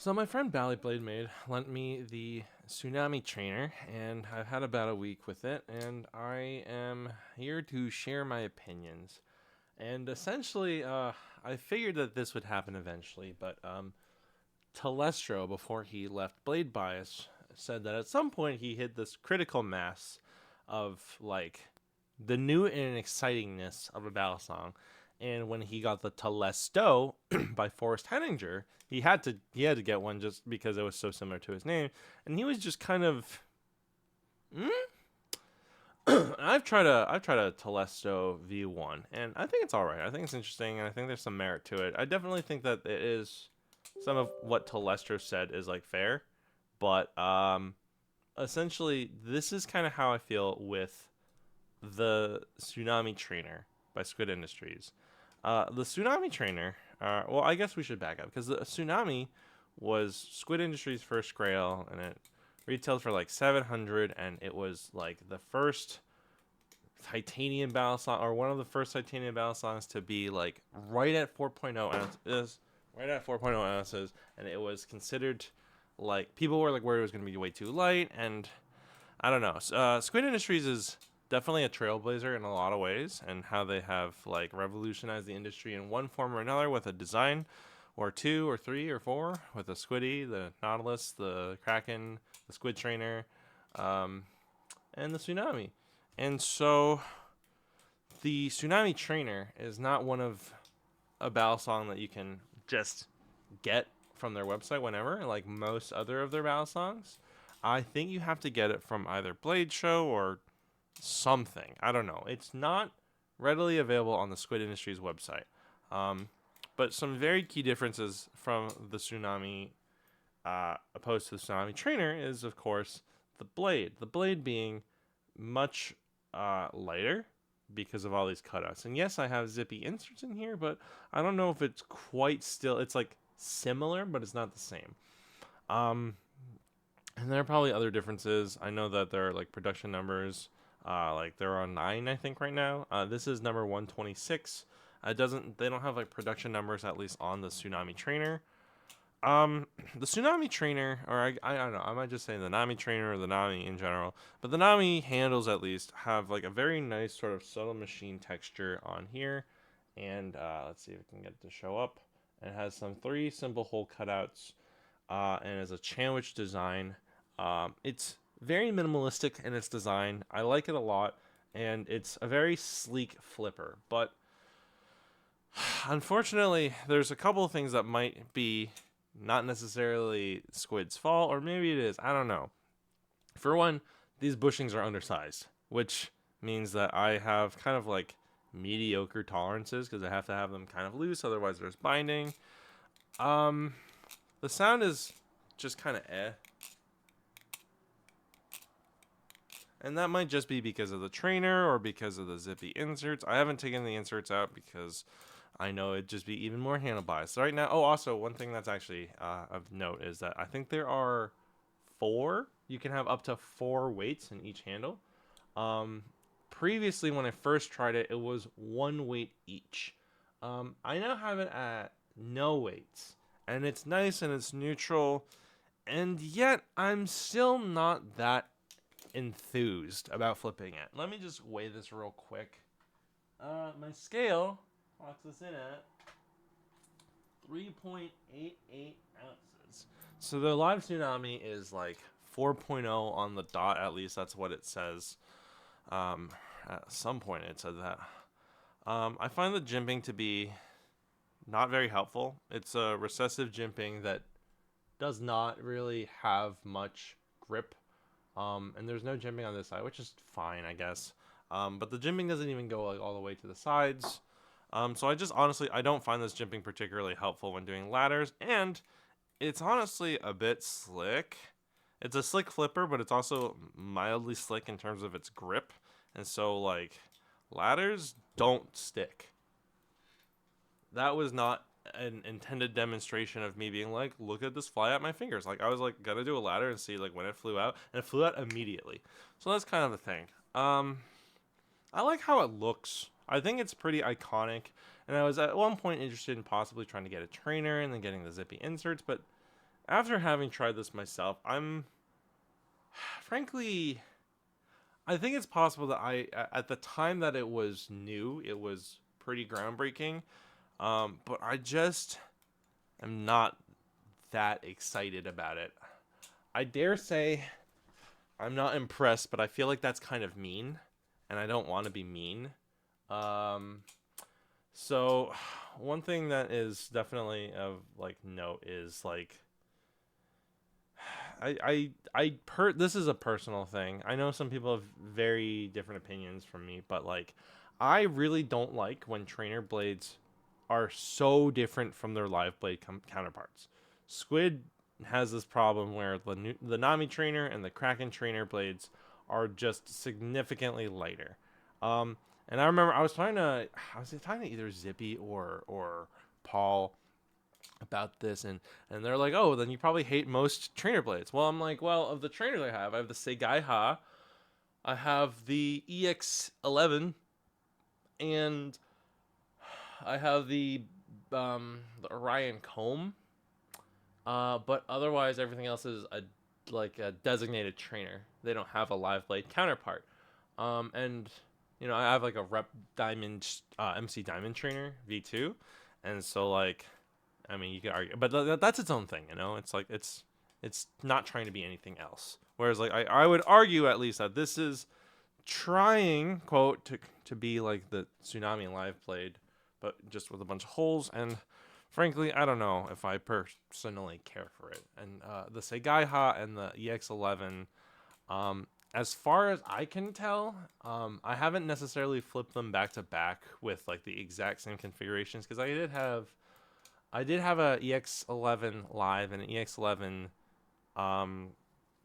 So my friend Blade lent me the Tsunami trainer, and I've had about a week with it, and I am here to share my opinions. And essentially, I figured that this would happen eventually, but Telestro, before he left Blade Bias, said that at some point he hit this critical mass of like the new and excitingness of a battle song. And when he got the Telesto by Forrest Henninger, he had to get one just because it was so similar to his name, and he was just kind of. Hmm? I've tried a Telesto V1, and I think it's all right. I think it's interesting, and I think there's some merit to it. I definitely think that it is some of what Telestro said is like fair, but essentially this is kind of how I feel with the Tsunami Trainer by Squid Industries. The Tsunami Trainer, well, I guess we should back up because the Tsunami was Squid Industries' first grail, and it retailed for like 700, and it was like the first titanium battle song, or one of the first titanium battle songs to be like right at 4.0 ounces, right at 4.0 ounces, and it was considered like people were like worried it was going to be way too light, and I don't know. Squid Industries is definitely a trailblazer in a lot of ways, and how they have like revolutionized the industry in one form or another with a design, or two, or three, or four, with the Squiddy, the Nautilus, the Kraken, the Squid Trainer, um, and the Tsunami. And so the Tsunami Trainer is not one of a battle song that you can just get from their website whenever, like most other of their battle songs. I think you have to get it from either Blade Show or something. I don't know. It's not readily available on the Squid Industries website. Um, but some very key differences from the Tsunami opposed to the Tsunami Trainer is, of course, the blade. The blade being much lighter because of all these cutouts. And yes, I have zippy inserts in here, but I don't know if it's quite still. It's like similar, but it's not the same. Um, and there are probably other differences. I know that there are like production numbers. Like there are 9, I think, right now. This is number 126. It doesn't. They don't have like production numbers at least on the Tsunami Trainer. The Tsunami Trainer, or I don't know. I might just say the Nami Trainer or the Nami in general. But the Nami handles at least have like a very nice sort of subtle machine texture on here. And let's see if we can get it to show up. It has some 3 simple hole cutouts, and is a Chanwich design. It's very minimalistic in its design. I like it a lot, and it's a very sleek flipper. But unfortunately, there's a couple of things that might be not necessarily Squid's fault, or maybe it is. I don't know. For one, these bushings are undersized, which means that I have kind of like mediocre tolerances because I have to have them kind of loose, otherwise there's binding. The sound is just kind of eh. And that might just be because of the trainer or because of the zippy inserts. I haven't taken the inserts out because I know it'd just be even more handle biased. So right now, oh, also, one thing that's actually of note is that I think there are 4. You can have up to 4 weights in each handle. Previously, when I first tried it, it was 1 weight each. I now have it at no weights. And it's nice and it's neutral. And yet, I'm still not that enthused about flipping it. Let me just weigh this real quick. My scale locks this in at 3.88 ounces. So the live Tsunami is like 4.0 on the dot, at least that's what it says. At some point it said that. I find the jimping to be not very helpful. It's a recessive jimping that does not really have much grip. And there's no jimping on this side, which is fine, I guess. But the jimping doesn't even go like all the way to the sides. So I just honestly, I don't find this jimping particularly helpful when doing ladders, and it's honestly a bit slick. It's a slick flipper, but it's also mildly slick in terms of its grip, and so like ladders don't stick. That was not an intended demonstration of me being like, look at this fly out my fingers. Like I was like gonna do a ladder and see like when it flew out, and it flew out immediately. So that's kind of the thing. I like how it looks. I think it's pretty iconic, and I was at one point interested in possibly trying to get a trainer and then getting the zippy inserts, but after having tried this myself, I'm frankly, I think it's possible that at the time that it was new, it was pretty groundbreaking. But I just am not that excited about it. I dare say I'm not impressed, but I feel like that's kind of mean, and I don't want to be mean. Um, so one thing that is definitely of like note is like this is a personal thing. I know some people have very different opinions from me, but like I really don't like when trainer blades are so different from their live blade counterparts. Squid has this problem where the Nami trainer and the Kraken trainer blades are just significantly lighter. And I remember I was talking to either Zippy or Paul about this, and they're like, oh, then you probably hate most trainer blades. Well, I'm like, well, of the trainers I have the Segaiha, I have the EX11, and I have the Orion Comb. But otherwise, everything else is a designated trainer. They don't have a live blade counterpart. And I have like a Rep Diamond MC Diamond trainer V2, and so like, I mean, you could argue, but that's its own thing. It's like it's not trying to be anything else. Whereas like I would argue at least that this is trying quote to be like the Tsunami live blade, but just with a bunch of holes. And frankly, I don't know if I personally care for it. And the Segaiha and the EX11, as far as I can tell, I haven't necessarily flipped them back to back with like the exact same configurations, because I did have a EX11 live and an EX11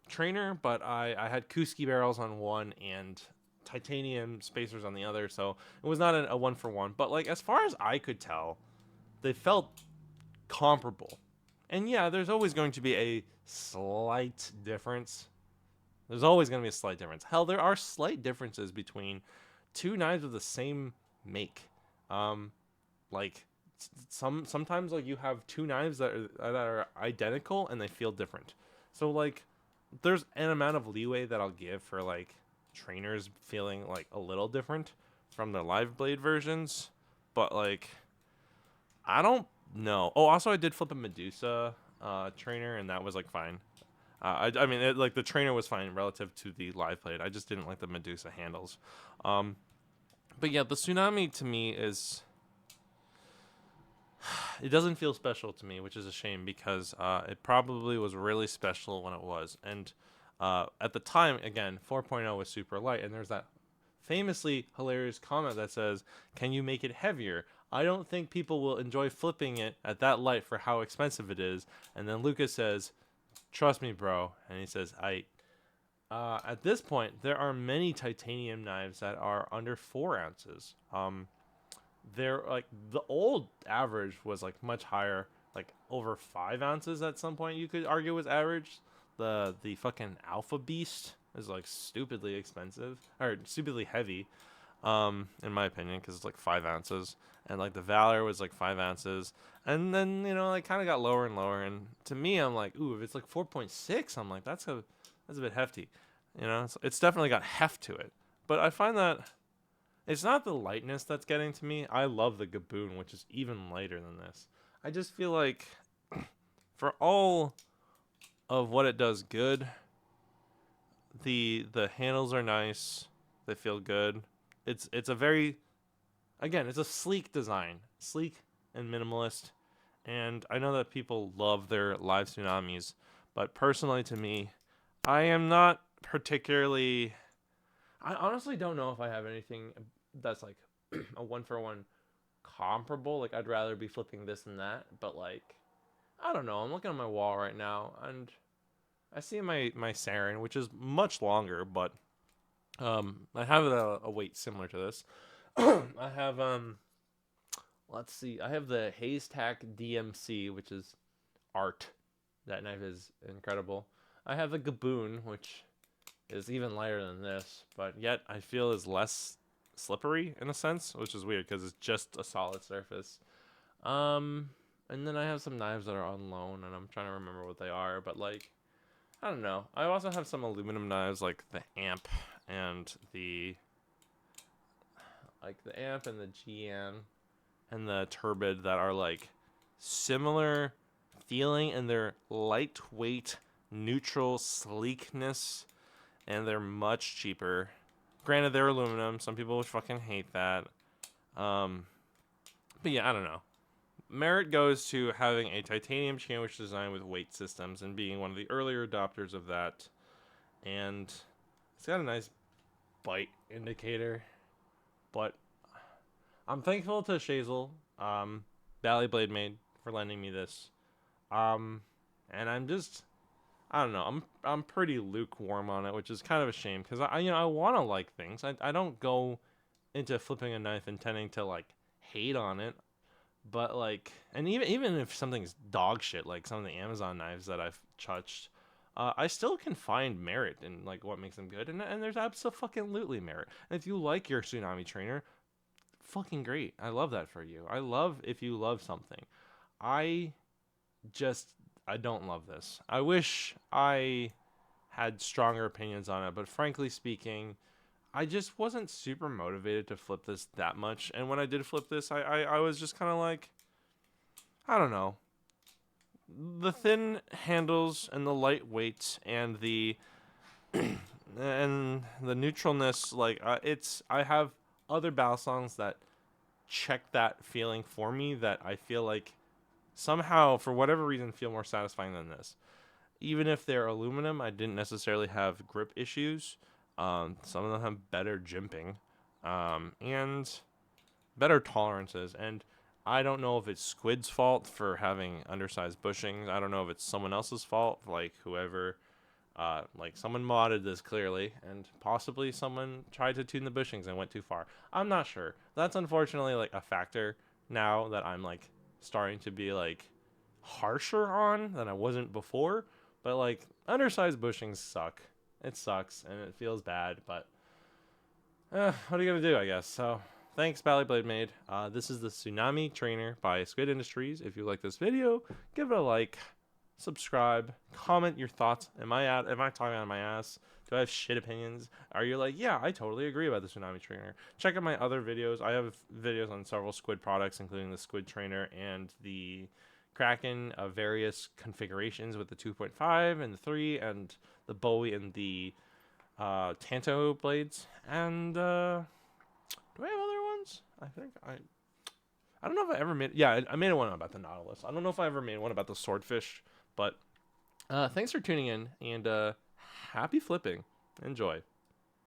trainer, but I had Kuski barrels on one and titanium spacers on the other, so it was not a one for one. But like as far as I could tell, they felt comparable. And yeah, there's always going to be a slight difference. There's always going to be a slight difference. Hell, there are slight differences between two knives of the same make. Like sometimes like you have two knives that are identical and they feel different. So like there's an amount of leeway that I'll give for like trainers feeling like a little different from the live blade versions, but like I don't know. Oh, also I did flip a Medusa trainer, and that was like fine. I mean, like the trainer was fine relative to the live blade. I just didn't like the Medusa handles. Um, but yeah, the Tsunami to me is it doesn't feel special to me, which is a shame, because it probably was really special when it was. And at the time, again, 4.0 was super light, and there's that famously hilarious comment that says, "Can you make it heavier? I don't think people will enjoy flipping it at that light for how expensive it is." And then Lucas says, "Trust me, bro." And he says, at this point, there are many titanium knives that are under 4 ounces. They're like the old average was like much higher, like over 5 ounces at some point. You could argue was average. The fucking Alpha Beast is like stupidly expensive or stupidly heavy, in my opinion, because it's like 5 ounces. And like the Valor was like 5 ounces, and then like kind of got lower and lower. And to me, I'm like, ooh, if it's like 4.6, I'm like that's a bit hefty. It's definitely got heft to it. But I find that it's not the lightness that's getting to me. I love the Gaboon, which is even lighter than this. I just feel like for all of what it does good, the handles are nice. They feel good. It's a very, again, it's a sleek design. Sleek and minimalist. And I know that people love their live Tsunamis, but personally to me, I am not particularly, I honestly don't know if I have anything that's like a one for one comparable. Like I'd rather be flipping this than that, but like I don't know. I'm looking at my wall right now, and I see my Saren, which is much longer, but I have a weight similar to this. I have let's see, I have the Haystack DMC, which is art. That knife is incredible. I have the Gaboon, which is even lighter than this, but yet I feel is less slippery in a sense, which is weird because it's just a solid surface. And then I have some knives that are on loan, and I'm trying to remember what they are. But like, I don't know. I also have some aluminum knives, like the amp and the GN and the turbid that are like similar feeling, and they're lightweight, neutral sleekness, and they're much cheaper. Granted, they're aluminum. Some people would fucking hate that. But yeah, I don't know. Merit goes to having a titanium Chanwich design with weight systems and being one of the earlier adopters of that. And it's got a nice bite indicator. But I'm thankful to Shazel, Bally Blade Maid, for lending me this. And I'm just, I don't know. I'm pretty lukewarm on it, which is kind of a shame because I want to like things. I don't go into flipping a knife intending to like hate on it. But like, and even if something's dog shit, like some of the Amazon knives that I've touched, I still can find merit in like what makes them good, and there's absolutely merit. And if you like your Tsunami trainer, fucking great. I love that for you. I love if you love something. I just I don't love this. I wish I had stronger opinions on it, but frankly speaking, I just wasn't super motivated to flip this that much. And when I did flip this, I was just kind of like, I don't know. The thin handles and the light weight and the and the neutralness, like I have other Balisongs that check that feeling for me that I feel like somehow for whatever reason feel more satisfying than this. Even if they're aluminum, I didn't necessarily have grip issues. Some of them have better jimping, and better tolerances. And I don't know if it's Squid's fault for having undersized bushings. I don't know if it's someone else's fault, like whoever, like someone modded this clearly, and possibly someone tried to tune the bushings and went too far. I'm not sure. That's unfortunately like a factor now that I'm like starting to be like harsher on than I wasn't before. But like undersized bushings suck. It sucks and it feels bad, but what are you gonna do, I guess? So thanks, Bally Blade Maid. This is the Tsunami Trainer by Squid Industries. If you like this video, give it a like, subscribe, comment your thoughts. Am I talking out of my ass? Do I have shit opinions? Are you like, yeah, I totally agree about the Tsunami Trainer? Check out my other videos. I have videos on several Squid products, including the Squid Trainer and the Kraken of various configurations with the 2.5 and the 3 and the Bowie and the Tanto blades. And do I have other ones? I don't know if I ever made, yeah, I made one about the Nautilus. I don't know if I ever made one about the Swordfish, but thanks for tuning in, and happy flipping. Enjoy.